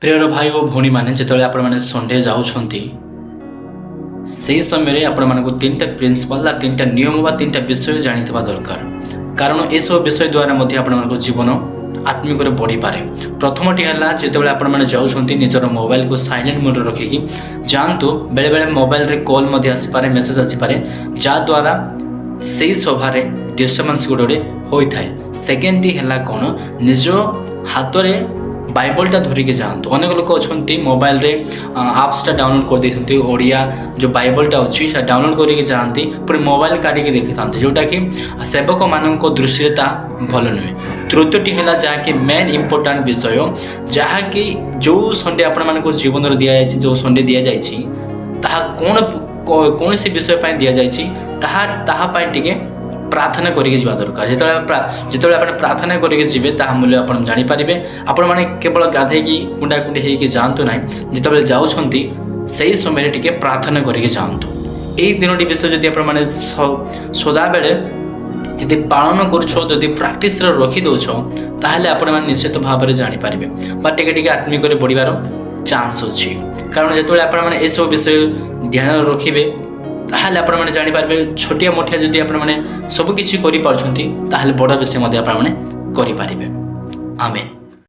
Prior भाई और भौणी मैंने जो आपने संडे जाऊँगी से समय आपको 3टा प्रिंसिपल 3टा नियम व 3टा विषय जाना दरकार कारण ये सब विषय द्वारा आप जीवन आत्मिक बढ़ी पारे। प्रथमटी है जो आपने जाऊँच निजर मोबाइल को साइलेंट मोड रखिकी जातु बेले बेले मोबाइल कॉल आसीपे मेसेज आसीपे जद्वारा से सभार डिस्टर्बान्स गुड़े होता है। सेकेंडटी है कौन निज हाथ में बाइबलटा धरिकी जातु। अनेक लोक अच्छा मोबाइल रे आप्सटा डाउनलोड कर देते ओडिया जो बाइबलटा अच्छी से डाउनलोड करके जाती पुणी मोबाइल काटिकी देखी था जोटा कि सेवक मान दृष्टि भल नुहे। तृतीयटी है जहाँकि मेन इम्पोर्टाट विषय जहाँकि जो संडे आपण जीवन दि जाए जो संडे दि जाए कौन से विषय दि जाए टे प्रार्थना करके जावा दरकार। जिते आप प्रार्थना करके जी मूल्य आप जानीपारे। आपण मैंने केवल गाधेकी कुंडा कुंडी होगी जातु ना जिते जाऊँगी से समय टे प्रार्थना करके जातु। यही 3टी विषय जब आपने सदा बेले यदि पालन कर प्राक्टिस रखीदौच ताहले आपण मैंने निश्चित भाव में जानीपारे बा टे आत्मिक बढ़िबार चान्स अच्छी। कारण जो आप सब विषय ध्यान रखिए ताहले आपण मैंने जानीपारे छोटिया मोटिया जदि आपण मैंने सबकिछि करि पारछंती ताहले बड़ विषय मध्य आपण मैंने करि पारिबे। आमेन।